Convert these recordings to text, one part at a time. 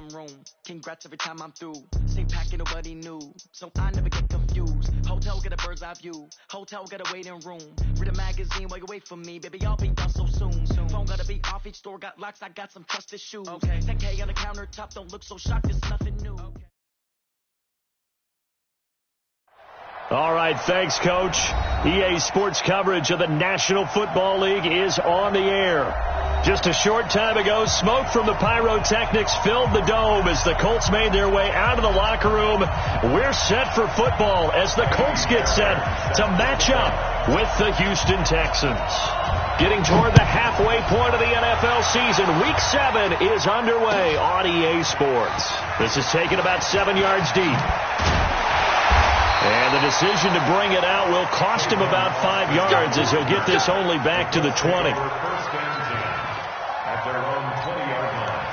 waiting room. Congrats every time I'm through. Same packet, nobody knew, so I never get confused. Hotel got a bird's eye view. Hotel got a waiting room. Read a magazine while you wait for me, baby. I'll be done so soon. Phone gotta be off. Each store got locks. I got some trusted shoes. Okay. 10K on the countertop. Don't look so shocked. It's nothing new. Okay. All right, thanks, Coach. EA Sports coverage of the National Football League is on the air. Just a short time ago, smoke from the pyrotechnics filled the dome as the Colts made their way out of the locker room. We're set for football as the Colts get set to match up with the Houston Texans. Getting toward the halfway point of the NFL season, Week 7 is underway on EA Sports. This is taken about 7 yards deep. And the decision to bring it out will cost him about 5 yards as he'll get this only back to the 20. At their own 20-yard line.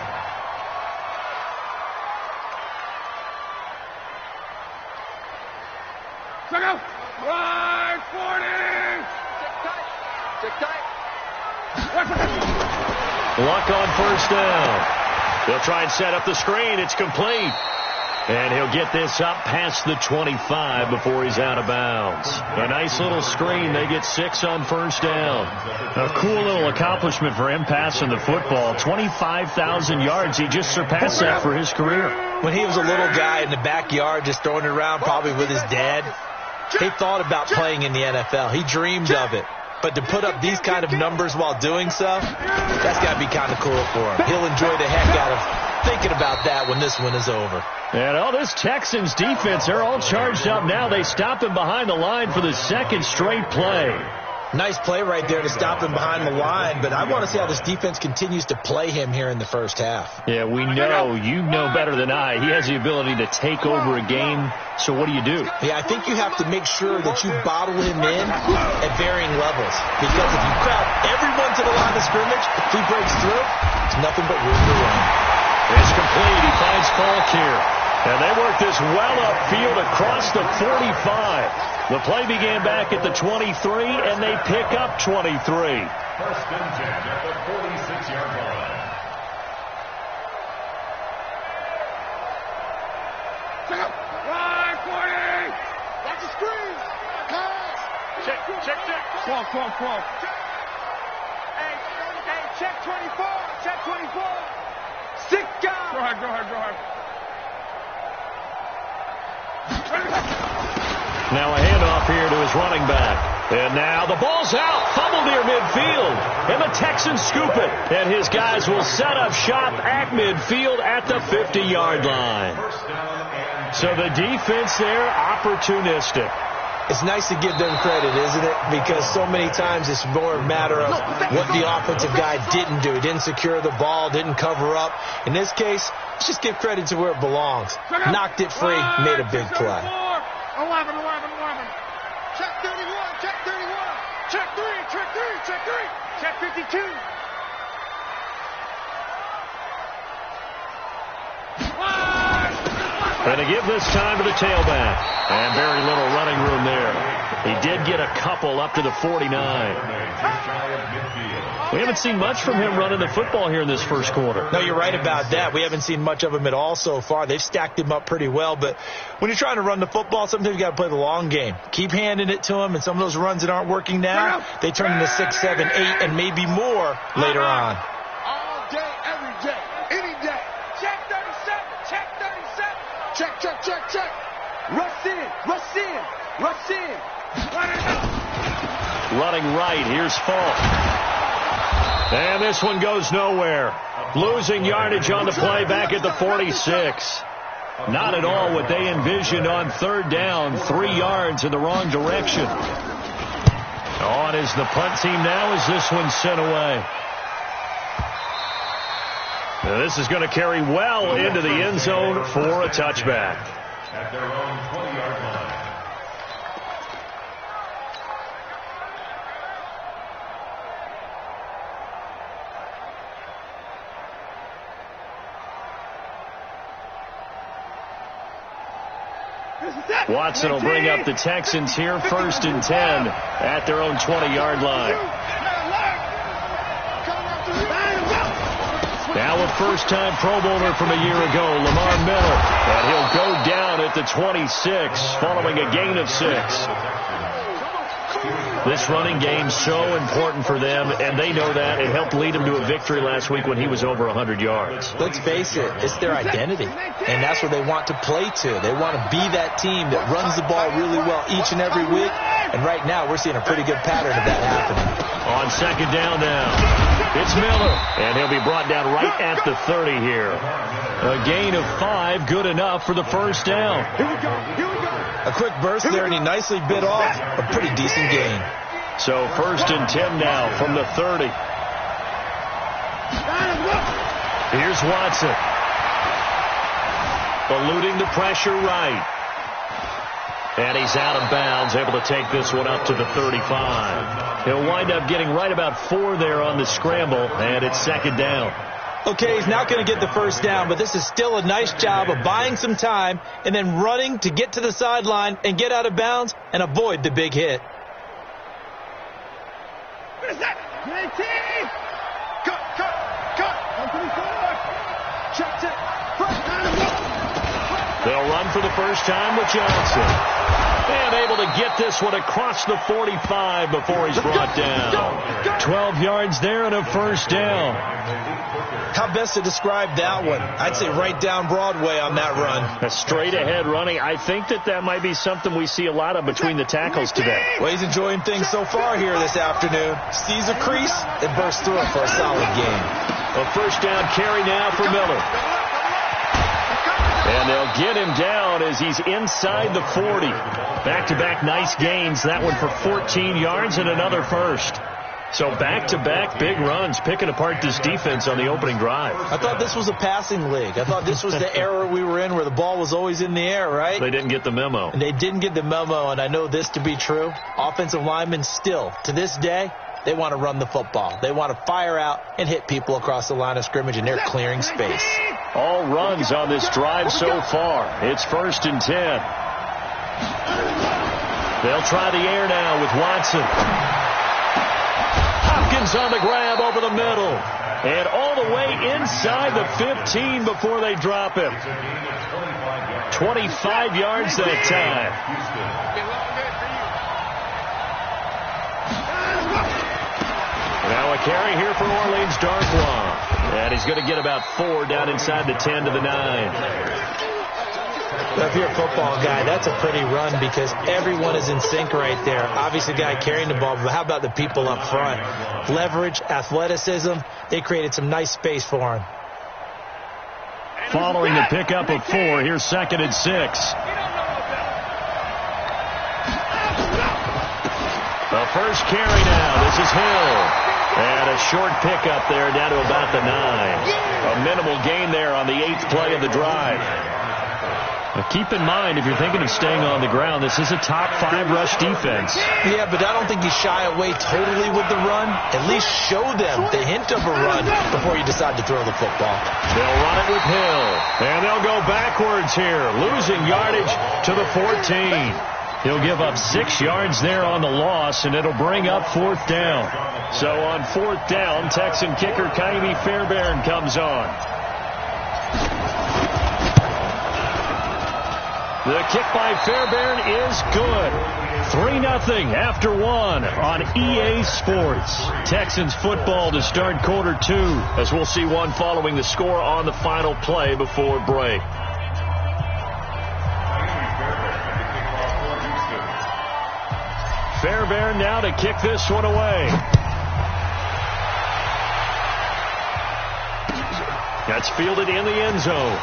Check out. Right, 40. Check tight. Luck on first down. They'll try and set up the screen. It's complete. And he'll get this up past the 25 before he's out of bounds. A nice little screen. They get 6 on first down. A cool little accomplishment for him passing the football. 25,000 yards. He just surpassed that for his career. When he was a little guy in the backyard just throwing it around probably with his dad, he thought about playing in the NFL. He dreamed of it. But to put up these kind of numbers while doing so, that's got to be kind of cool for him. He'll enjoy the heck out of thinking about that when this one is over. And all this Texans defense, they're all charged up now. They stop him behind the line for the second straight play. Nice play right there to stop him behind the line, but I want to see how this defense continues to play him here in the first half. Yeah, we know. You know better than I. He has the ability to take over a game, so what do? Yeah, I think you have to make sure that you bottle him in at varying levels, because if you crowd everyone to the line of scrimmage, if he breaks through, it's nothing but room to run. It's complete. He finds Falk here. And they work this well upfield across the 45. The play began back at the 23, and they pick up 23. First and 10 at the 46-yard line. Check out. Right, 40. Watch the screen. Pass. Check. 12. Hey, check 24. Check 24. Sick guy. Go ahead. Now a handoff here to his running back. And now the ball's out. Fumble near midfield. And the Texans scoop it. And his guys will set up shop at midfield at the 50-yard line. So the defense there, opportunistic. It's nice to give them credit, isn't it? Because so many times it's more a matter of what the offensive guy didn't do. He didn't secure the ball, didn't cover up. In this case, let's just give credit to where it belongs. Knocked it free, made a big play. 11. Check 31. Check 3. Check 52. And to give this time to the tailback. And very little running room there. He did get a couple up to the 49. We haven't seen much from him running the football here in this first quarter. No, you're right about that. We haven't seen much of him at all so far. They've stacked him up pretty well. But when you're trying to run the football, sometimes you got to play the long game. Keep handing it to him, and some of those runs that aren't working now, they turn into 6, 7, 8, and maybe more later on. All day, every day, any day. Check 37. Check. Rush in. Running right, here's Falk. And this one goes nowhere. Losing yardage on the play back at the 46. Not at all what they envisioned on third down. 3 yards in the wrong direction. On is the punt team now as this one's sent away. Now this is going to carry well into the end zone for a touchback. At their own 20-yard line. Watson will bring up the Texans here, 1st and 10 at their own 20-yard line. Now a first-time Pro Bowler from a year ago, Lamar Miller. And he'll go down at the 26 following a gain of 6. This running game so important for them, and they know that. It helped lead them to a victory last week when he was over 100 yards. Let's face it, it's their identity, and that's what they want to play to. They want to be that team that runs the ball really well each and every week, and right now we're seeing a pretty good pattern of that happening. On second down now, it's Miller, and he'll be brought down right at the 30 here. A gain of 5, good enough for the first down. Here we go. A quick burst there, and he nicely bit off a pretty decent gain. So first and 10 now from the 30. Here's Watson. Eluding the pressure right. And he's out of bounds, able to take this one up to the 35. He'll wind up getting right about 4 there on the scramble, and it's second down. Okay, he's not going to get the first down, but this is still a nice job of buying some time and then running to get to the sideline and get out of bounds and avoid the big hit. What is that? Cut. Check. They'll run for the first time with Johnson. And able to get this one across the 45 before he's brought down. 12 yards there and a first down. How best to describe that one? I'd say right down Broadway on that run. A straight-ahead running. I think that might be something we see a lot of between the tackles today. Well, he's enjoying things so far here this afternoon. Sees a crease and bursts through it for a solid gain. A first down carry now for Miller. And they'll get him down as he's inside the 40. Back-to-back nice gains. That one for 14 yards and another first. So back-to-back big runs, picking apart this defense on the opening drive. I thought this was a passing league. I thought this was the era we were in where the ball was always in the air, right? They didn't get the memo. And they didn't get the memo, and I know this to be true. Offensive linemen still, to this day, they want to run the football. They want to fire out and hit people across the line of scrimmage, and they're clearing space. All runs on this drive so far. It's first and 10. They'll try the air now with Watson. Hopkins on the grab over the middle. And all the way inside the 15 before they drop him. 25 yards that time. Now a carry here for Orleans Darkwa. And he's going to get about 4 down inside the 10 to the 9. Well, if you're a football guy, that's a pretty run because everyone is in sync right there. Obviously, the guy carrying the ball, but how about the people up front? Leverage, athleticism, they created some nice space for him. Following the pickup of 4, here's second and 6. The first carry now. This is Hill. And a short pickup there down to about the 9. A minimal gain there on the 8th play of the drive. Now keep in mind, if you're thinking of staying on the ground, this is a top 5 rush defense. Yeah, but I don't think you shy away totally with the run. At least show them the hint of a run before you decide to throw the football. They'll run it with Hill. And they'll go backwards here, losing yardage to the 14. He'll give up 6 yards there on the loss, and it'll bring up 4th down. So on 4th down, Texan kicker Kaimi Fairbairn comes on. The kick by Fairbairn is good. 3-0 after 1 on EA Sports. Texans football to start quarter 2, as we'll see one following the score on the final play before break. Fairbairn now to kick this one away. That's fielded in the end zone.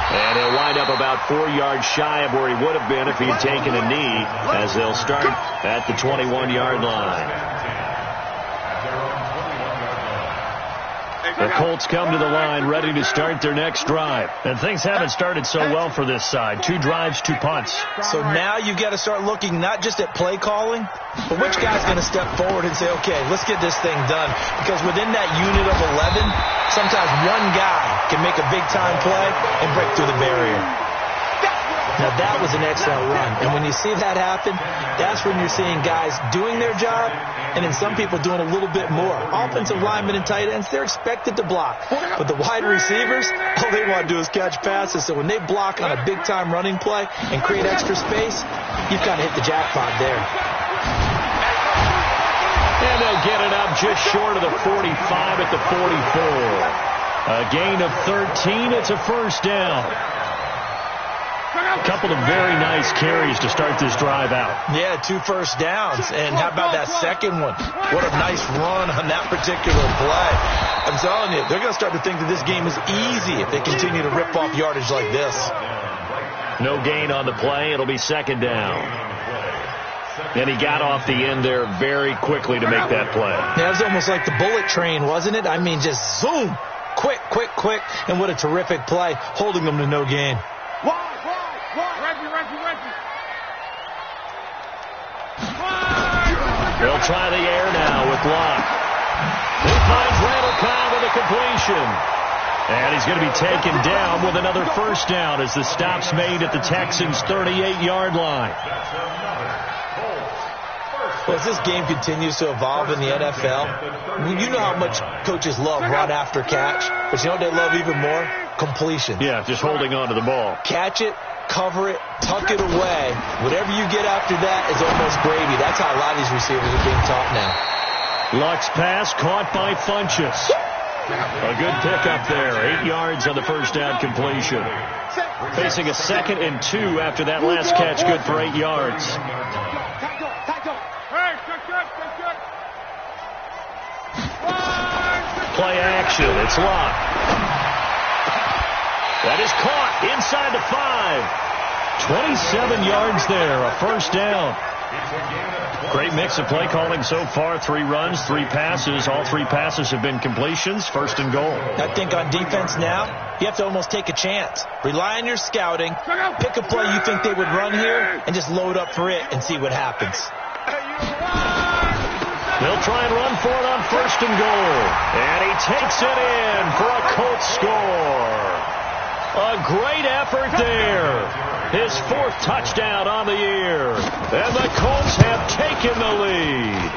And he'll wind up about 4 yards shy of where he would have been if he had taken a knee, as they'll start at the 21-yard line. The Colts come to the line ready to start their next drive. And things haven't started so well for this side. 2 drives, 2 punts. So now you've got to start looking not just at play calling, but which guy's going to step forward and say, okay, let's get this thing done. Because within that unit of 11, sometimes one guy can make a big-time play and break through the barrier. Now, that was an excellent run. And when you see that happen, that's when you're seeing guys doing their job and then some people doing a little bit more. Offensive linemen and tight ends, they're expected to block. But the wide receivers, all they want to do is catch passes. So when they block on a big-time running play and create extra space, you've kind of hit the jackpot there. And they'll get it up just short of the 45 at the 44. A gain of 13. It's a first down. A couple of very nice carries to start this drive out. Yeah, 2 first downs. And how about that second one? What a nice run on that particular play. I'm telling you, they're going to start to think that this game is easy if they continue to rip off yardage like this. No gain on the play. It'll be second down. And he got off the end there very quickly to make that play. Yeah, it was almost like the bullet train, wasn't it? I mean, just zoom. Quick, quick, quick. And what a terrific play, holding them to no gain. They'll try the air now with Locke. He finds Randall Cobb with a completion. And he's going to be taken down with another first down as the stop's made at the Texans' 38-yard line. Well, as this game continues to evolve in the NFL, you know how much coaches love run after catch, but you know what they love even more? Completion. Yeah, just holding on to the ball. Catch it, cover it, tuck it away. Whatever you get after that is almost gravy. That's how a lot of these receivers are being taught now. Luck's pass caught by Funchess. A good pickup there. 8 yards on the first down completion. Facing a 2nd and 2 after that last catch, good for 8 yards. Play action. It's Locke. That is caught inside the 5. 27 yards there. A first down. Great mix of play calling so far. 3 runs, 3 passes. All 3 passes have been completions. First and goal. I think on defense now, you have to almost take a chance. Rely on your scouting. Pick a play you think they would run here and just load up for it and see what happens. They'll try and run for it on first and goal. And he takes it in for a Colts score. A great effort there. His 4th touchdown on the year. And the Colts have taken the lead.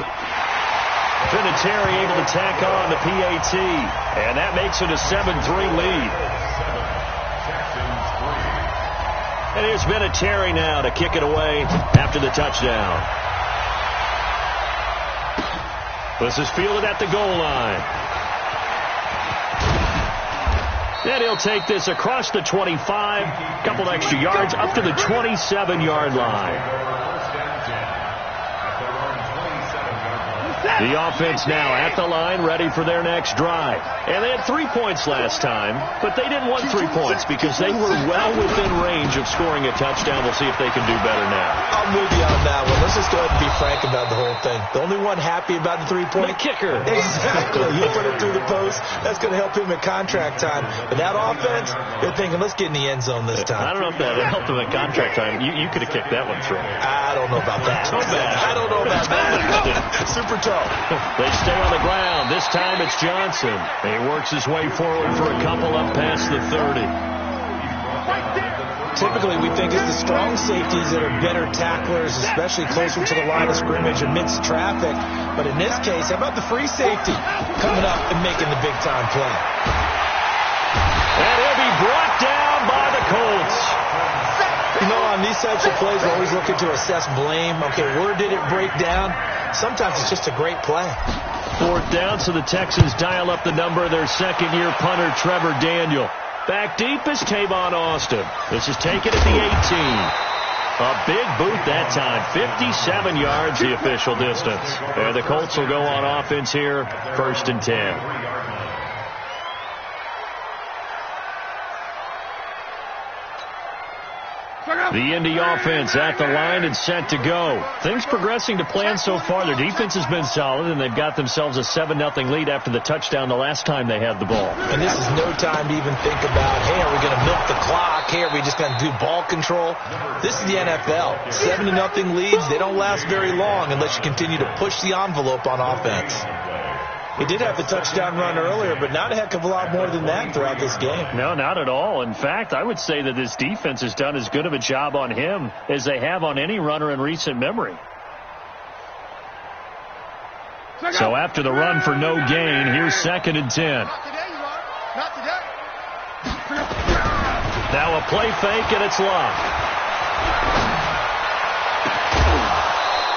Vinatieri able to tack on the PAT. And that makes it a 7-3 lead. And here's Vinatieri now to kick it away after the touchdown. This is fielded at the goal line. And he'll take this across the 25, a couple extra yards, up to the 27-yard line. The offense now at the line, ready for their next drive. And they had 3 points last time, but they didn't want 3 points because they were well within range of scoring a touchdown. We'll see if they can do better now. I'm with you on that one. Let's just go ahead and be frank about the whole thing. The only one happy about the 3-point? The kicker. Exactly. You put it through the post. That's going to help him at contract time. But that offense, they're thinking, let's get in the end zone this time. I don't know if that helped him at contract time. You could have kicked that one through. I don't know about that. So bad. I don't know about that. Super tough. They stay on the ground. This time it's Johnson. He works his way forward for a couple up past the 30. Typically, we think it's the strong safeties that are better tacklers, especially closer to the line of scrimmage amidst traffic. But in this case, how about the free safety coming up and making the big-time play? And he'll be brought down by the Colts. You know, on these types of plays, we're always looking to assess blame. Okay, where did it break down? Sometimes it's just a great play. 4th down, so the Texans dial up the number of their second-year punter, Trevor Daniel. Back deep is Tavon Austin. This is taken at the 18. A big boot that time. 57 yards, the official distance. And the Colts will go on offense here, 1st and 10. The Indy offense at the line and set to go. Things progressing to plan so far. Their defense has been solid, and they've got themselves a 7-0 lead after the touchdown the last time they had the ball. And this is no time to even think about, hey, are we going to milk the clock? Hey, are we just going to do ball control? This is the NFL. 7-0 leads, they don't last very long unless you continue to push the envelope on offense. He did have the touchdown run earlier, but not a heck of a lot more than that throughout this game. No, not at all. In fact, I would say that this defense has done as good of a job on him as they have on any runner in recent memory. So after the run for no gain, here's 2nd and 10. Not today. Now a play fake, and it's Love.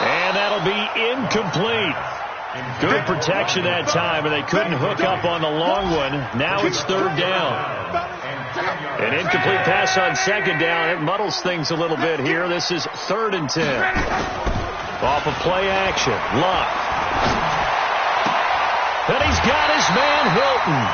And that'll be incomplete. Good protection that time, and they couldn't hook up on the long one. Now it's 3rd down. An incomplete pass on 2nd down. It muddles things a little bit here. This is 3rd and 10. Off of play action. Love. And he's got his man, Hilton.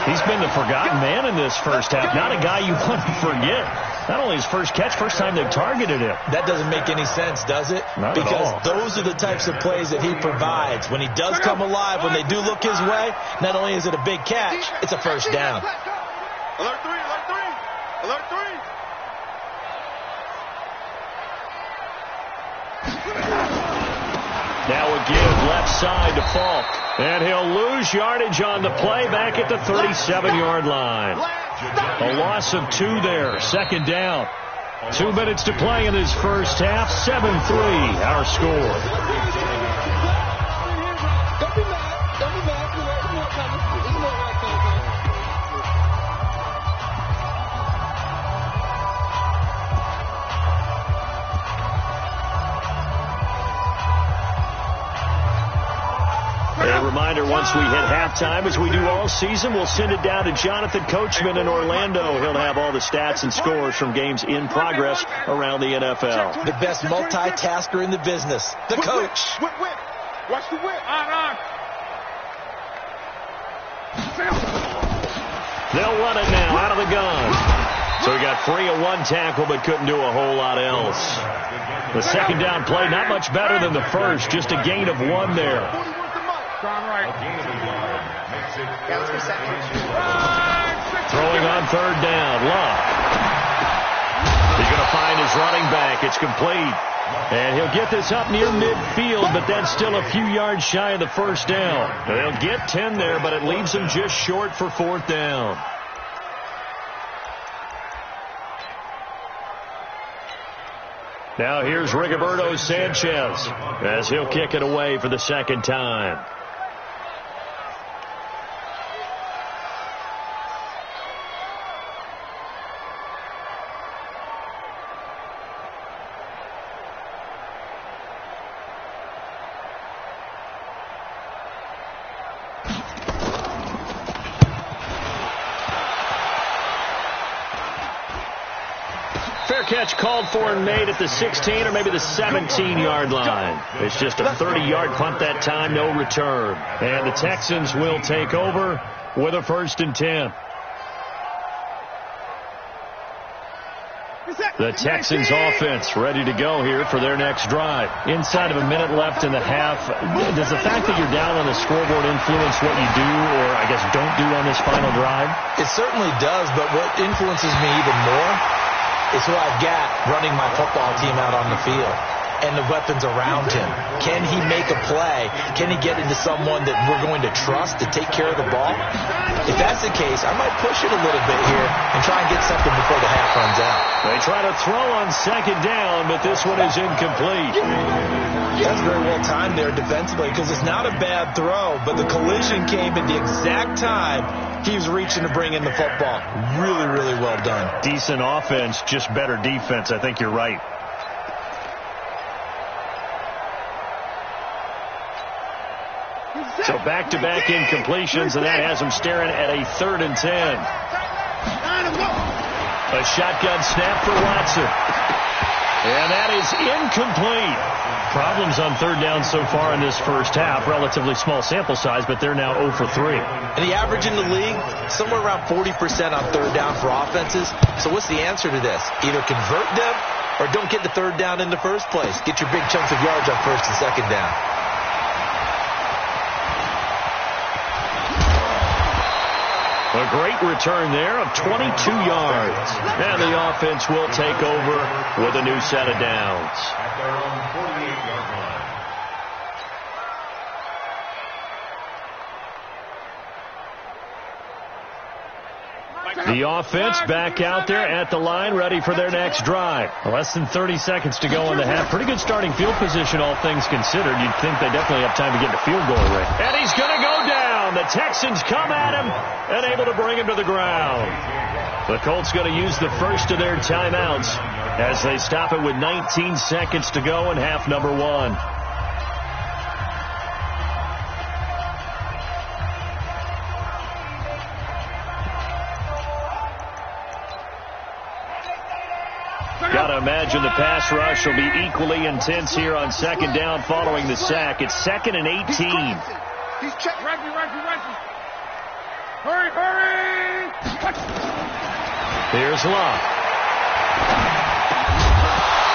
He's been the forgotten man in this first half. Not a guy you want to forget. Not only his first catch, first time they've targeted him. That doesn't make any sense, does it? Not because at all. Those are the types of plays that he provides. When he does come alive, when they do look his way, not only is it a big catch, it's a first down. Alert 3, alert 3, alert 3. Now a give left side to Falk. And he'll lose yardage on the play back at the 37-yard line. A loss of 2 there. 2nd down. 2 minutes to play in this first half. 7-3 our score. Don't be mad. Don't be mad. You know what's coming. You know what's coming. A reminder, once we hit halftime, as we do all season, we'll send it down to Jonathan Coachman in Orlando. He'll have all the stats and scores from games in progress around the NFL. The best multitasker in the business, the coach. Whip. Watch the whip. On. They'll run it now out of the gun. So he got free of 1 tackle but couldn't do a whole lot else. The 2nd down play, not much better than the first, just a gain of 1 there. Throwing on 3rd down. Love. He's going to find his running back. It's complete. And he'll get this up near midfield, but that's still a few yards shy of the first down. They'll get 10 there, but it leaves him just short for 4th down. Now here's Rigoberto Sanchez as he'll kick it away for the 2nd time. Catch called for and made at the 16 or maybe the 17-yard line. It's just a 30-yard punt that time, no return. And the Texans will take over with a 1st and 10. The Texans offense ready to go here for their next drive. Inside of a minute left in the half, does the fact that you're down on the scoreboard influence what you do or, I guess, don't do on this final drive? It certainly does, but what influences me even more is who I've got running my football team out on the field and the weapons around him. Can he make a play? Can he get into someone that we're going to trust to take care of the ball? If that's the case, I might push it a little bit here and try and get something before the half runs out. They try to throw on 2nd down, but this one is incomplete. That's very well timed there defensively because it's not a bad throw, but the collision came at the exact time he was reaching to bring in the football. Really, really well done. Decent offense, just better defense. I think you're right. So back-to-back incompletions, and that has him staring at a 3rd and 10. A shotgun snap for Watson. And that is incomplete. Problems on 3rd down so far in this first half. Relatively small sample size, but they're now 0 for 3. And the average in the league, somewhere around 40% on 3rd down for offenses. So what's the answer to this? Either convert them or don't get the 3rd down in the first place. Get your big chunks of yards on 1st and 2nd down. A great return there of 22 yards. And the offense will take over with a new set of downs. The offense back out there at the line, ready for their next drive. Less than 30 seconds to go in the half. Pretty good starting field position, all things considered. You'd think they definitely have time to get the field goal range. And he's going to go down. The Texans come at him and able to bring him to the ground. The Colts going to use the first of their timeouts as they stop it with 19 seconds to go in half number 1. Got to imagine the pass rush will be equally intense here on second down following the sack. It's 2nd and 18. He's checked. Reggie. Hurry. Here's Love.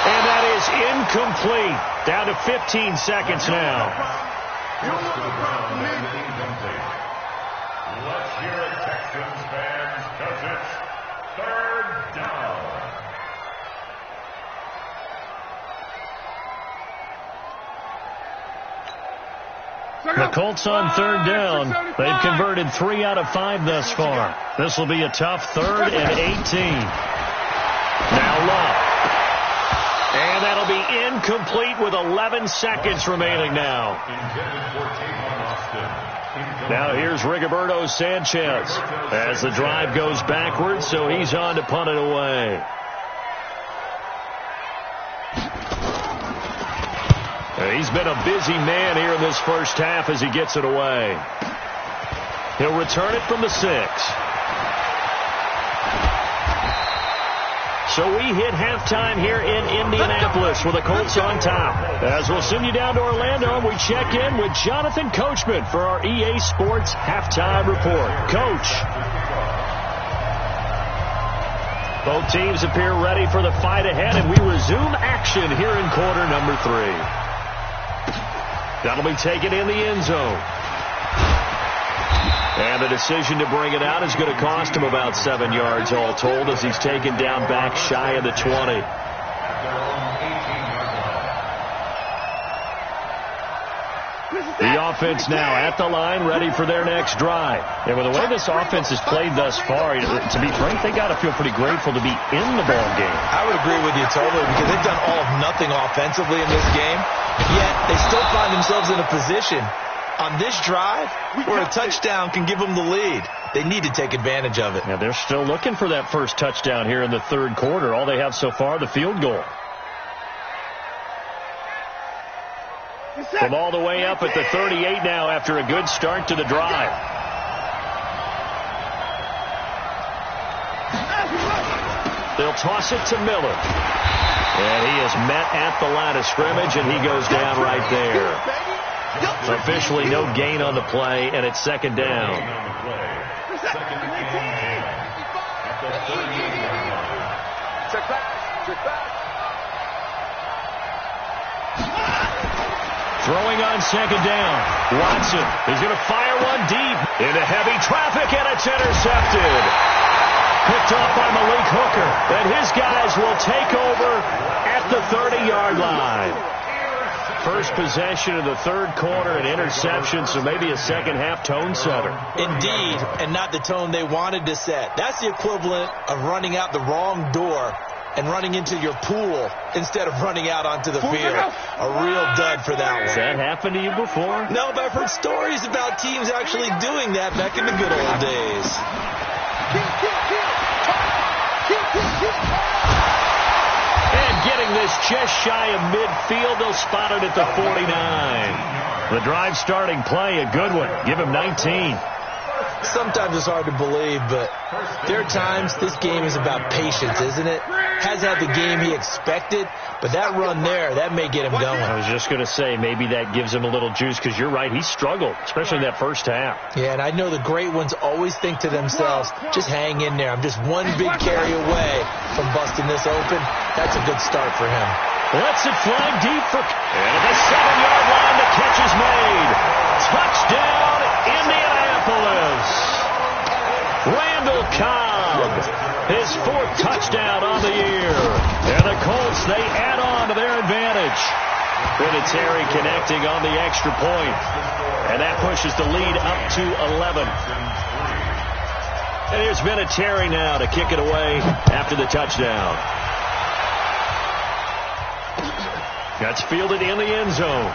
And that is incomplete. Down to 15 seconds now. Let's hear it, Texans fans, because it's 3rd down. The Colts on 3rd down. They've converted 3 out of 5 thus far. This will be a tough 3rd and 18. Now Love. And that'll be incomplete with 11 seconds remaining now. Now here's Rigoberto Sanchez as the drive goes backwards, so he's on to punt it away. He's been a busy man here in this first half as he gets it away. He'll return it from the 6. So we hit halftime here in Indianapolis with the Colts on top. As we'll send you down to Orlando, and we check in with Jonathan Coachman for our EA Sports Halftime Report. Coach. Both teams appear ready for the fight ahead, and we resume action here in quarter number 3. That'll be taken in the end zone. And the decision to bring it out is going to cost him about 7 yards all told as he's taken down back shy of the 20. The offense now at the line, ready for their next drive. And with the way this offense has played thus far, to be frank, they got to feel pretty grateful to be in the ball game. I would agree with you totally because they've done all of nothing offensively in this game, yet they still find themselves in a position on this drive where a touchdown can give them the lead. They need to take advantage of it. Yeah, they're still looking for that first touchdown here in the 3rd quarter. All they have so far, the field goal. From all the way up at the 38 now after a good start to the drive. They'll toss it to Miller. And he is met at the line of scrimmage, and he goes down right there. Officially no gain on the play, and it's 2nd down. Throwing on 2nd down. Watson is going to fire one deep into heavy traffic, and it's intercepted. Picked off by Malik Hooker. And his guys will take over at the 30-yard line. First possession of the 3rd quarter, an interception, so maybe a second-half tone setter. Indeed, and not the tone they wanted to set. That's the equivalent of running out the wrong door and running into your pool instead of running out onto the field. A real dud for that one. Has that happened to you before? No, but I've heard stories about teams actually doing that back in the good old days. And getting this just shy of midfield, they'll spot it at the 49. The drive starting play, a good one. Give him 19. Sometimes it's hard to believe, but there are times this game is about patience, isn't it? Has had the game he expected, but that run there, that may get him going. I was just going to say, maybe that gives him a little juice, because you're right, he struggled, especially in that first half. Yeah, and I know the great ones always think to themselves, just hang in there. I'm just one big carry away from busting this open. That's a good start for him. Lets it fly deep for... And at the 7-yard line, the catch is made. Touchdown, Indianapolis. Randall Cobb, his 4th touchdown on the year. And the Colts, they add on to their advantage. Vinatieri connecting on the extra point. And that pushes the lead up to 11. And there's Vinatieri now to kick it away after the touchdown. That's fielded in the end zone.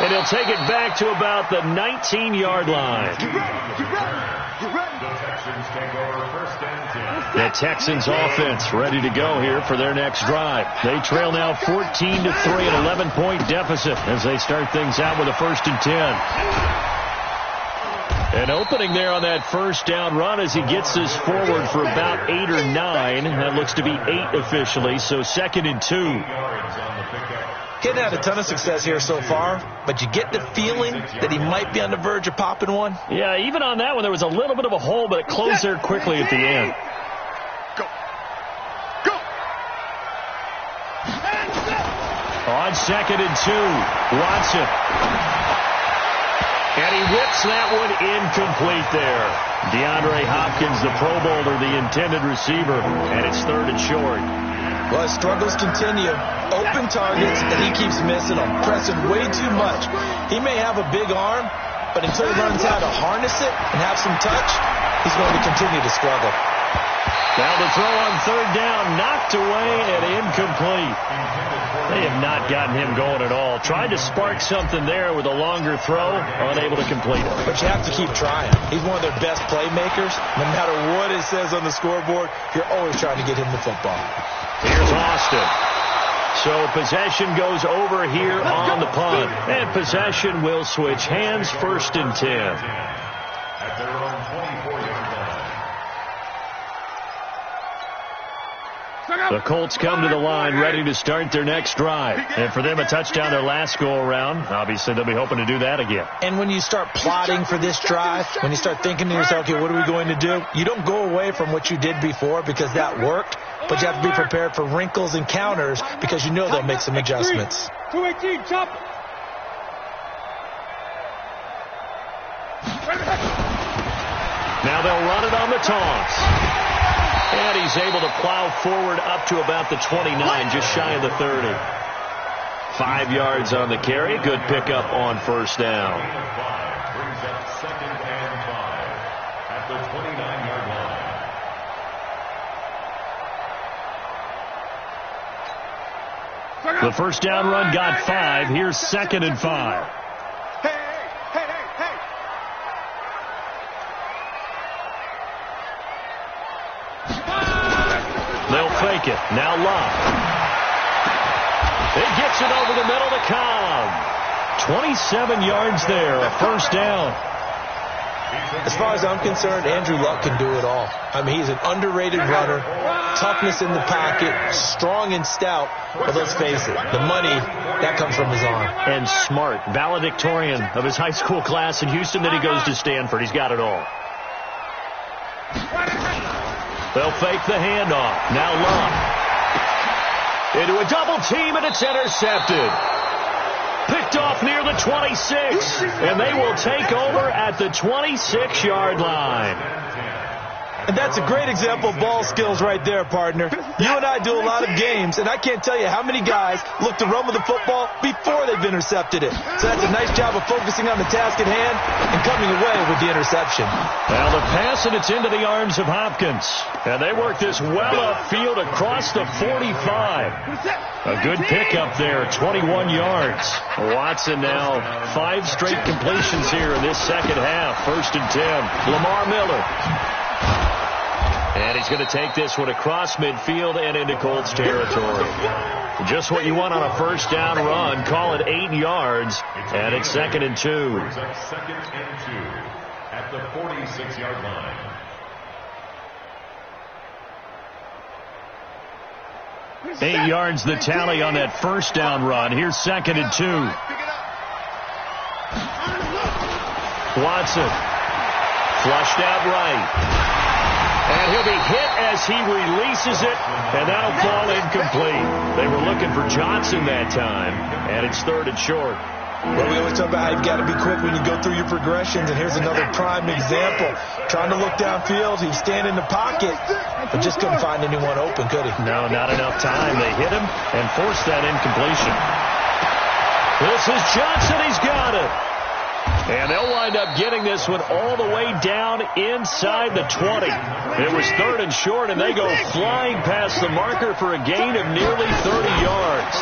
And he'll take it back to about the 19-yard line. The Texans offense ready to go here for their next drive. They trail now 14-3, an 11-point deficit as they start things out with a 1st and 10. An opening there on that first down run as he gets this forward for about 8 or 9. That looks to be 8 officially, so 2nd and 2. Hadn't had a ton of success here so far, but you get the feeling that he might be on the verge of popping one. Yeah, even on that one, there was a little bit of a hole, but it closed there quickly at the end. Go. Go. On 2nd and 2, Watson. And he whips that one incomplete there. DeAndre Hopkins, the Pro Bowler, the intended receiver, and it's 3rd and short. Well, his struggles continue. Open targets, and he keeps missing them, pressing way too much. He may have a big arm, but until he learns how to harness it and have some touch, he's going to continue to struggle. Now the throw on 3rd down, knocked away and incomplete. They have not gotten him going at all. Tried to spark something there with a longer throw, unable to complete it. But you have to keep trying. He's one of their best playmakers. No matter what it says on the scoreboard, you're always trying to get him the football. Here's Austin. So possession goes over here on the punt. And possession will switch hands, 1st and 10. At their own 24-yard line. The Colts come to the line ready to start their next drive. And for them, a touchdown their last go-around. Obviously, they'll be hoping to do that again. And when you start plotting for this drive, when you start thinking to yourself, okay, what are we going to do? You don't go away from what you did before because that worked. But you have to be prepared for wrinkles and counters because you know they'll make some adjustments. 218, chop. Now they'll run it on the toss. And he's able to plow forward up to about the 29, just shy of the 30. 5 yards on the carry. Good pickup on 1st down. Brings up 2nd and 5 at the 29-yard line. The 1st down run got 5. Here's 2nd and 5. Hey. They'll fake it. Now Love. It gets it over the middle to Cobb. 27 yards there, a 1st down. As far as I'm concerned, Andrew Luck can do it all. I mean, he's an underrated runner, toughness in the pocket, strong and stout. But let's face it, the money, that comes from his arm. And smart, valedictorian of his high school class in Houston. Then he goes to Stanford. He's got it all. They'll fake the handoff. Now Love. Into a double team, and it's intercepted. Picked off near the 26, and they will take over at the 26-yard line. And that's a great example of ball skills right there, partner. You and I do a lot of games, and I can't tell you how many guys look to run with the football before they've intercepted it. So that's a nice job of focusing on the task at hand and coming away with the interception. Well, the pass, and it's into the arms of Hopkins. And they work this well upfield across the 45. A good pickup there, 21 yards. Watson now 5 straight completions here in this second half. 1st and 10. Lamar Miller. And he's going to take this one across midfield and into Colts territory. Just what you want on a 1st down run. Call it 8 yards. And it's 2nd and 2. 2nd and 2 at the 46-yard line. Eight yards the tally on that 1st down run. Here's 2nd and 2. Watson. Flushed out right. And he'll be hit as he releases it, and that'll fall incomplete. They were looking for Johnson that time, and it's 3rd and short. Well, we always talk about how you've got to be quick when you go through your progressions, and here's another prime example. Trying to look downfield, he was standing in the pocket, but just couldn't find anyone open, could he? No, not enough time. They hit him and forced that incompletion. This is Johnson. He's got it. And they'll wind up getting this one all the way down inside the 20. It was 3rd and short, and they go flying past the marker for a gain of nearly 30 yards.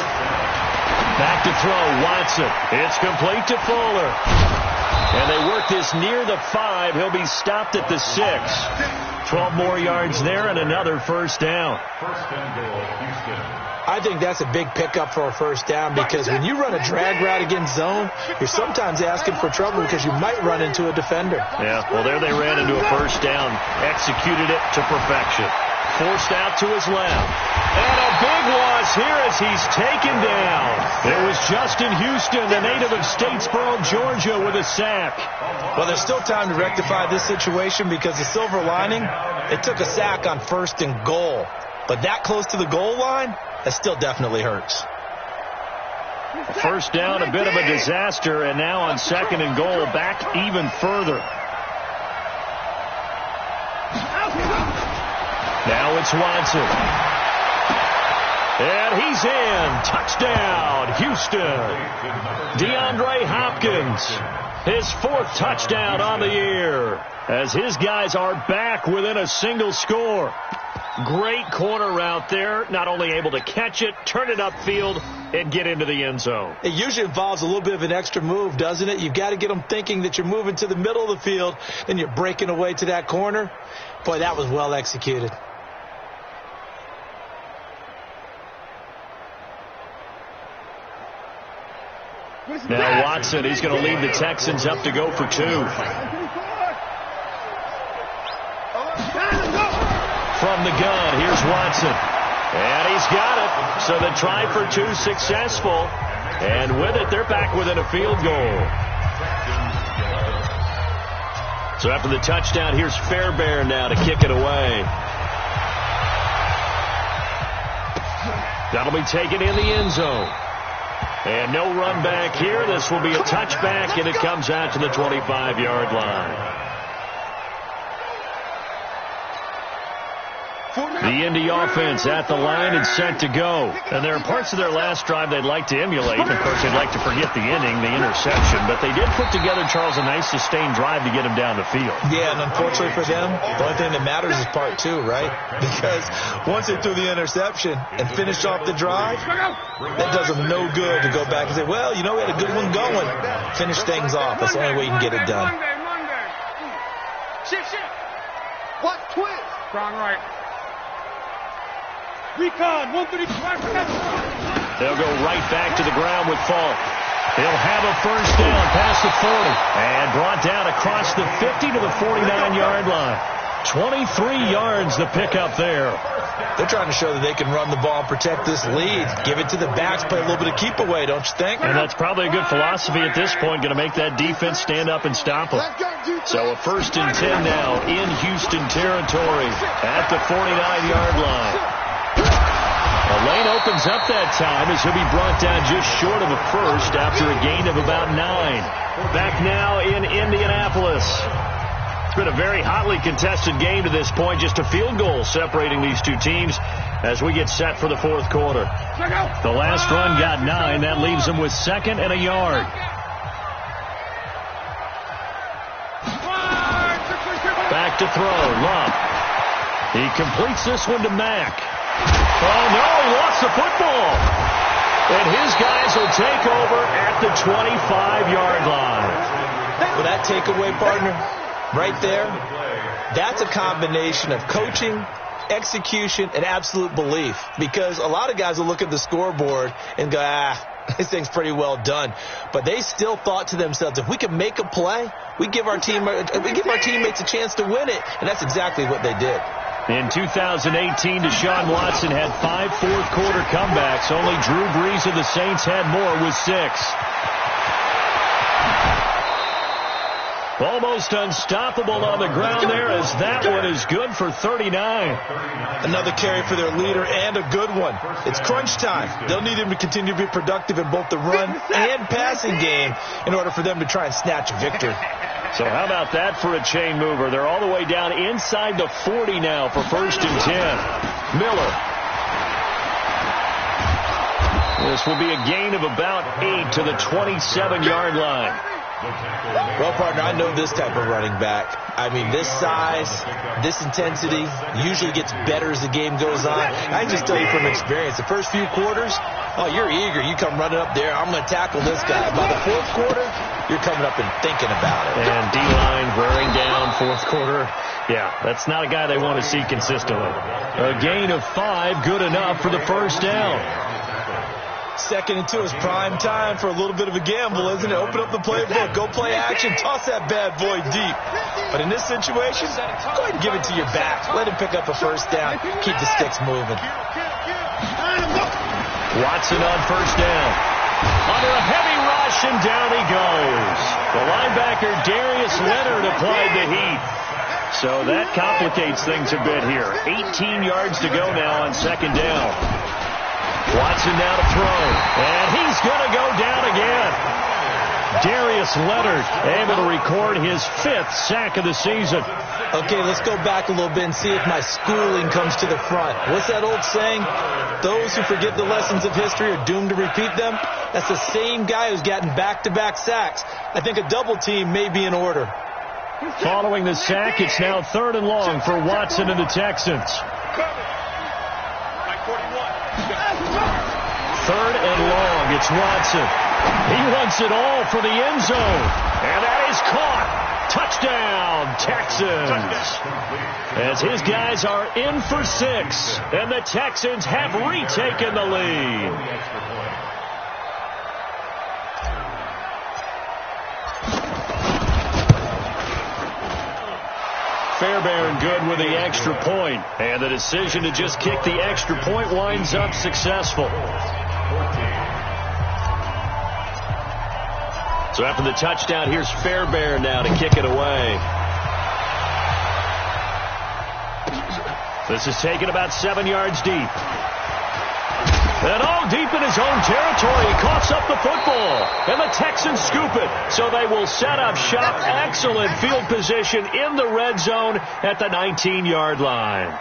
Back to throw, Watson. It's complete to Fuller. And they work this near the 5. He'll be stopped at the 6. 12 more yards there and another first down. First and goal, Houston. I think that's a big pickup for a first down, because when you run a drag route against zone, you're sometimes asking for trouble because you might run into a defender. Yeah, well, there they ran into a first down, executed it to perfection. Forced out to his left. And a big loss here as he's taken down. It was Justin Houston, the native of Statesboro, Georgia, with a sack. Well, there's still time to rectify this situation, because the silver lining, it took a sack on 1st and goal. But that close to the goal line, that still definitely hurts. First down, a bit of a disaster, and now on 2nd and goal, back even further. Now it's Watson. And he's in. Touchdown, Houston. DeAndre Hopkins, his 4th touchdown on the year, as his guys are back within a single score. Great corner route there. Not only able to catch it, turn it upfield, and get into the end zone. It usually involves a little bit of an extra move, doesn't it? You've got to get them thinking that you're moving to the middle of the field, and you're breaking away to that corner. Boy, that was well executed. Now Watson, he's going to lead the Texans up to go for 2. From the gun, here's Watson. And he's got it. So the try for 2 successful. And with it, they're back within a field goal. So after the touchdown, here's Fairbairn now to kick it away. That'll be taken in the end zone. And no run back here. This will be a touchback, and it comes out to the 25-yard line. The Indy offense at the line and set to go. And there are parts of their last drive they'd like to emulate. Of course, they'd like to forget the inning, the interception. But they did put together, Charles, a nice sustained drive to get him down the field. Yeah, and unfortunately for them, the only thing that matters is part 2, right? Because once they threw the interception and finished off the drive, that does them no good to go back and say, well, you know, we had a good one going. Finish things off. That's the only way you can get it done. Shift. What? Twist. Strong right. Recon, 135. They'll go right back to the ground with Falk. He'll have a first down past the 40. And brought down across the 50 to the 49-yard line. 23 yards the pickup there. They're trying to show that they can run the ball and protect this lead. Give it to the backs, play a little bit of keep away, don't you think? And that's probably a good philosophy at this point, going to make that defense stand up and stop them. So a 1st and 10 now in Houston territory at the 49-yard line. The lane opens up that time as he'll be brought down just short of a first after a gain of about 9. Back now in Indianapolis. It's been a very hotly contested game to this point. Just a field goal separating these two teams as we get set for the 4th quarter. The last run got 9. That leaves them with 2nd and a yard. Back to throw. Love. He completes this one to Mack. Oh, no, he lost the football. And his guys will take over at the 25-yard line. Well, that takeaway, partner, right there, that's a combination of coaching, execution, and absolute belief. Because a lot of guys will look at the scoreboard and go, this thing's pretty well done. But they still thought to themselves, if we can make a play, we give our teammates a chance to win it. And that's exactly what they did. In 2018, Deshaun Watson had 5 fourth-quarter comebacks. Only Drew Brees of the Saints had more with 6. Almost unstoppable on the ground there as that one is good for 39. Another carry for their leader and a good one. It's crunch time. They'll need him to continue to be productive in both the run and passing game in order for them to try and snatch a victory. So how about that for a chain mover? They're all the way down inside the 40 now for 1st and 10. Miller. This will be a gain of about 8 to the 27-yard line. Well, partner, I know this type of running back. I mean, this size, this intensity usually gets better as the game goes on. I can just tell you from experience, the first few quarters, oh, you're eager. You come running up there, I'm going to tackle this guy. By the fourth quarter, you're coming up and thinking about it. And D-line wearing down fourth quarter. Yeah, that's not a guy they want to see consistently. A gain of 5, good enough for the first down. 2nd and 2 is prime time for a little bit of a gamble, isn't it? Open up the playbook, go play action, toss that bad boy deep. But in this situation, go ahead and give it to your back. Let him pick up a first down. Keep the sticks moving. Watson on first down. Under a heavy rush, and down he goes. The linebacker, Darius Leonard, applied the heat. So that complicates things a bit here. 18 yards to go now on 2nd down. Watson now to throw, and he's going to go down again. Darius Leonard able to record his 5th sack of the season. Okay, let's go back a little bit and see if my schooling comes to the front. What's that old saying? Those who forget the lessons of history are doomed to repeat them. That's the same guy who's gotten back-to-back sacks. I think a double team may be in order. Following the sack, it's now 3rd and long for Watson and the Texans. 3rd and long, it's Watson. He wants it all for the end zone. And that is caught. Touchdown, Texans. As his guys are in for 6. And the Texans have retaken the lead. Fairbairn good with the extra point. And the decision to just kick the extra point winds up successful. So after the touchdown, here's Fairbairn now to kick it away. This is taken about 7 yards deep. And all deep in his own territory, he coughs up the football. And the Texans scoop it. So they will set up shop. Excellent field position in the red zone at the 19-yard line.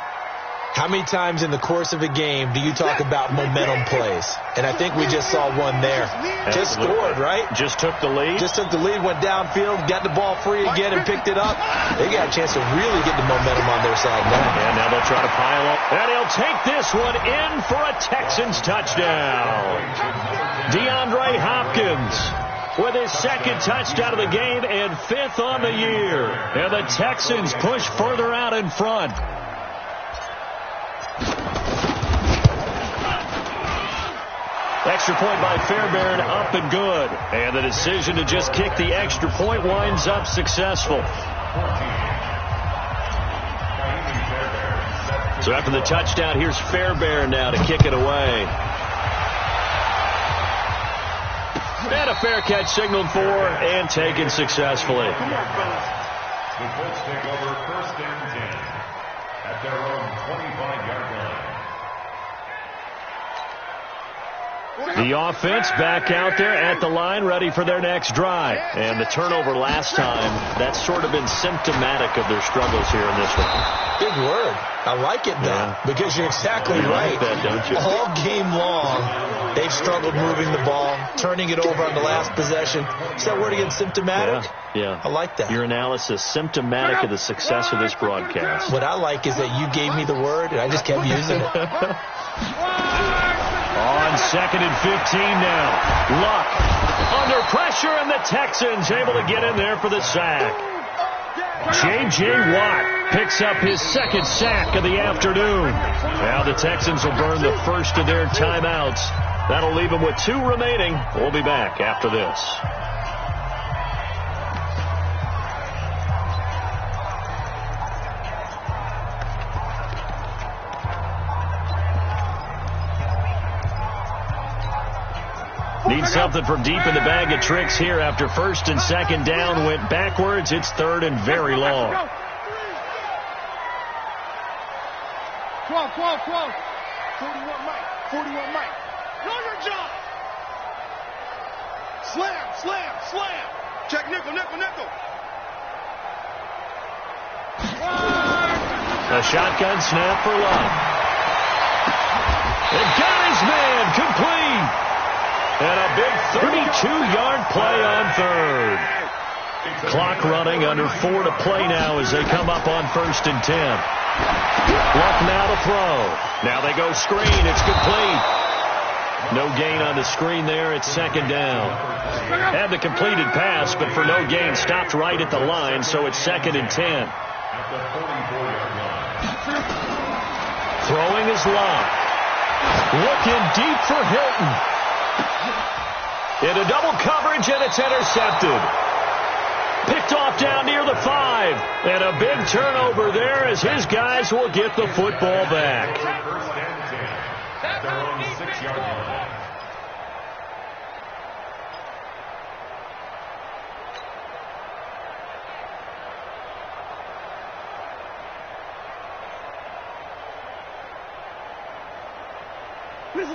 How many times in the course of a game do you talk about momentum plays? And I think we just saw one there. Just scored, right? Just took the lead. Just took the lead, went downfield, got the ball free again and picked it up. They got a chance to really get the momentum on their side now. And now they'll try to pile up. And he'll take this one in for a Texans touchdown. DeAndre Hopkins with his 2nd touchdown of the game and 5th on the year. And the Texans push further out in front. Extra point by Fairbairn, up and good. And the decision to just kick the extra point winds up successful. So after the touchdown, here's Fairbairn now to kick it away. And a fair catch signaled for and taken successfully. The Colts take over 1st and 10 at their own 25-yard line. The offense back out there at the line, ready for their next drive. And the turnover last time, that's sort of been symptomatic of their struggles here in this one. Big word. I like it, though, because you're exactly right. Like that, don't you? All game long, they've struggled moving the ball, turning it over on the last possession. Is that word again, symptomatic? Yeah. I like that. Your analysis, symptomatic of the success of this broadcast. What I like is that you gave me the word, and I just kept using it. On 2nd and 15 now. Luck under pressure, and the Texans able to get in there for the sack. J.J. Watt picks up his 2nd sack of the afternoon. Now the Texans will burn the first of their timeouts. That'll leave them with 2 remaining. We'll be back after this. Need something from deep in the bag of tricks here after 1st and 2nd down. Went backwards. It's 3rd and very long. 12. 41 Mike. 41 Mike. Know your job. Slam. Check nickel. A shotgun snap for Luck. And got his man complete. And a big 32-yard play on 3rd. Clock running, under 4 to play now as they come up on 1st and 10. Luck now to throw. Now they go screen. It's complete. No gain on the screen there. It's 2nd down. Had the completed pass, but for no gain, stopped right at the line, so it's 2nd and 10. Throwing is Love. Looking deep for Hilton. Into double coverage, and it's intercepted. Picked off down near the 5. And a big turnover there as his guys will get the football back. First and 10 at their own 6-yard line.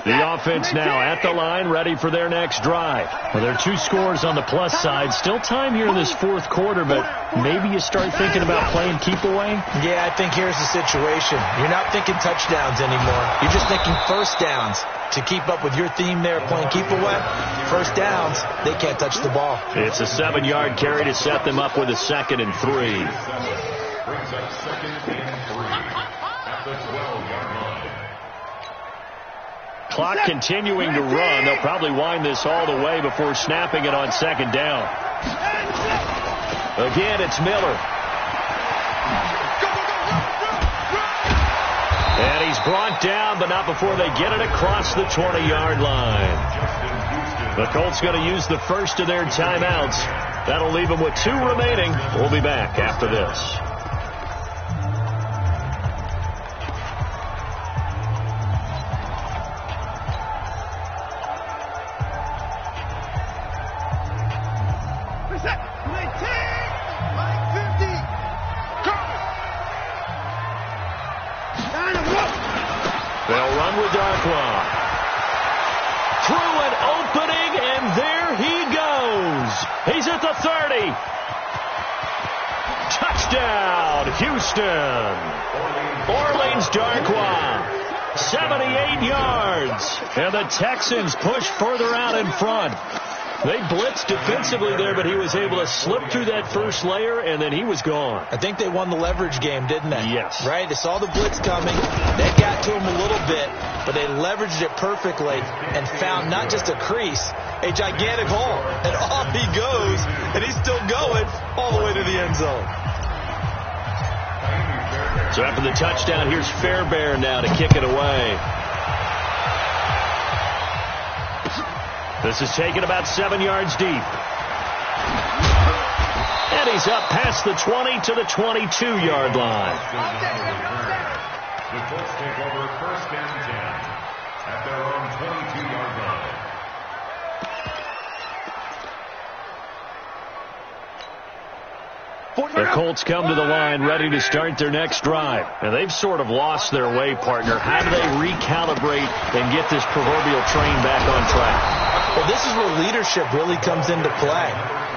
The offense now at the line, ready for their next drive. Well, there are 2 scores on the plus side. Still time here in this 4th quarter, but maybe you start thinking about playing keep away? Yeah, I think here's the situation. You're not thinking touchdowns anymore. You're just thinking first downs. To keep up with your theme there, playing keep away, first downs, they can't touch the ball. It's a 7-yard carry to set them up with a 2nd and 3. Brings up 2nd and 3 at the 12-yard line. Clock continuing to run. They'll probably wind this all the way before snapping it on 2nd down. Again, it's Miller. And he's brought down, but not before they get it across the 20-yard line. The Colts going to use the first of their timeouts. That'll leave them with 2 remaining. We'll be back after this. They'll run with Darkwa. Through an opening, and there he goes. He's at the 30. Touchdown, Houston. Orleans Darkwa. 78 yards. And the Texans push further out in front. They blitzed defensively there, but he was able to slip through that first layer, and then he was gone. I think they won the leverage game, didn't they? Yes. Right? They saw the blitz coming. They got to him a little bit, but they leveraged it perfectly and found not just a crease, a gigantic hole. And off he goes, and he's still going all the way to the end zone. So after the touchdown, here's Fairbairn now to kick it away. This is taken about 7 yards deep. And he's up past the 20 to the 22-yard line. The Colts take over 1st and 10 at their own 22-yard line. The Colts come to the line ready to start their next drive. And they've sort of lost their way, partner. How do they recalibrate and get this proverbial train back on track? Well, this is where leadership really comes into play.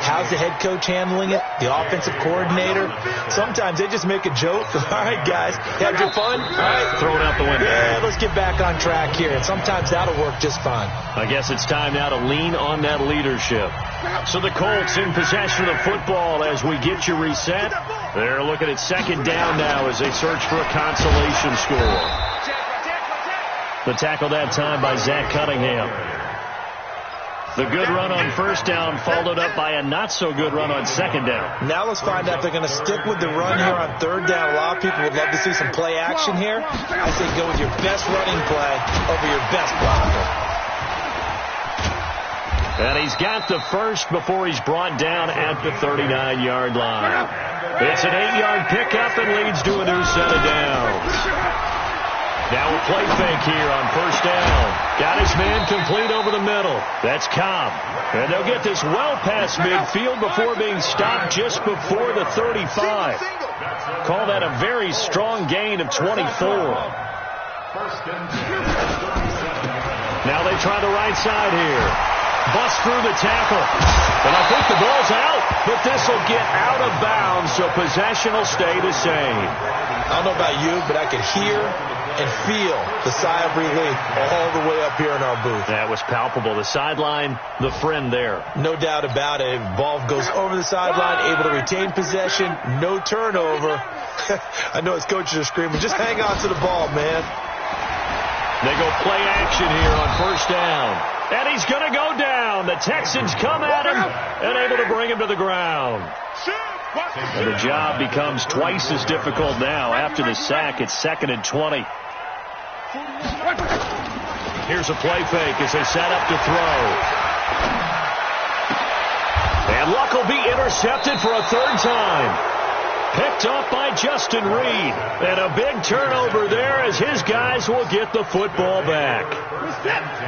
How's the head coach handling it? The offensive coordinator? Sometimes they just make a joke. All right, guys, had your fun? All right, throw it out the window. Yeah, let's get back on track here. And sometimes that'll work just fine. I guess it's time now to lean on that leadership. So the Colts in possession of the football as we get you reset. They're looking at 2nd down now as they search for a consolation score. The tackle that time by Zach Cunningham. The good run on 1st down followed up by a not-so-good run on 2nd down. Now let's find out if they're going to stick with the run here on 3rd down. A lot of people would love to see some play action here. I say go with your best running play over your best blocker. And he's got the first before he's brought down at the 39-yard line. It's an 8-yard pickup and leads to a new set of downs. Now a play fake here on 1st down. Got his man complete over the middle. That's Cobb. And they'll get this well past midfield before being stopped just before the 35. Call that a very strong gain of 24. Now they try the right side here. Bust through the tackle. And I think the ball's out, but this will get out of bounds, so possession will stay the same. I don't know about you, but I could hear and feel the sigh of relief all the way up here in our booth. That was palpable. The sideline, the friend there. No doubt about it. Ball goes over the sideline, able to retain possession, no turnover. I know his coaches are screaming, just hang on to the ball, man. They go play action here on first down. And he's going to go down. The Texans come at him and able to bring him to the ground. And the job becomes twice as difficult now. After the sack, it's 2nd and 20. Here's a play fake as they set up to throw. And Luck will be intercepted for a 3rd time. Picked off by Justin Reed. And a big turnover there as his guys will get the football back.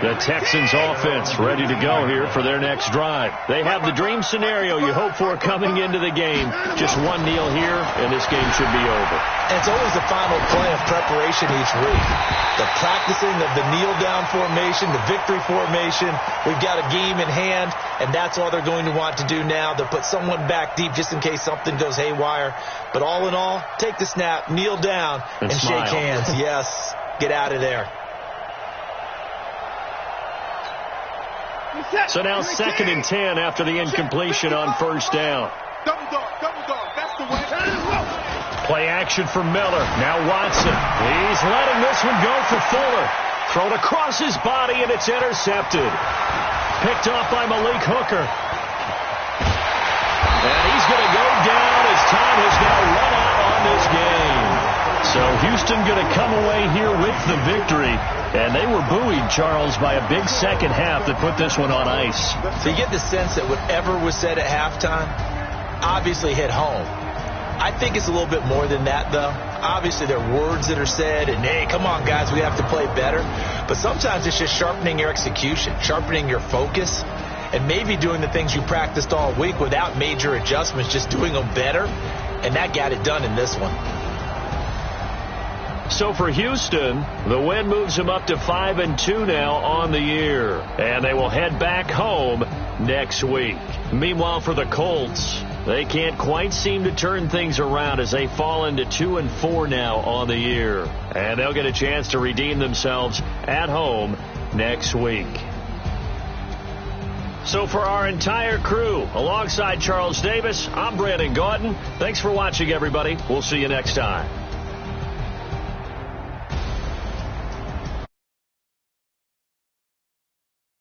The Texans offense ready to go here for their next drive. They have the dream scenario you hope for coming into the game. Just one kneel here, and this game should be over. And it's always the final play of preparation each week. The practicing of the kneel-down formation, the victory formation. We've got a game in hand, and that's all they're going to want to do now. They'll put someone back deep just in case something goes haywire. But all in all, take the snap, kneel down, and shake hands. Yes, get out of there. So now 2nd and 10 after the incompletion on first down. Double dog, that's the way. Play action for Miller. Now Watson. He's letting this one go for Fuller. Thrown across his body, and it's intercepted. Picked off by Malik Hooker. And he's going to go down as time has now run out on this game. So Houston going to come away here with the victory. And they were buoyed, Charles, by a big second half that put this one on ice. So you get the sense that whatever was said at halftime obviously hit home. I think it's a little bit more than that, though. Obviously, there are words that are said, and, hey, come on, guys, we have to play better. But sometimes it's just sharpening your execution, sharpening your focus, and maybe doing the things you practiced all week without major adjustments, just doing them better. And that got it done in this one. So for Houston, the win moves them up to 5-2 now on the year. And they will head back home next week. Meanwhile, for the Colts, they can't quite seem to turn things around as they fall into 2-4 now on the year. And they'll get a chance to redeem themselves at home next week. So for our entire crew, alongside Charles Davis, I'm Brandon Gaudin. Thanks for watching, everybody. We'll see you next time.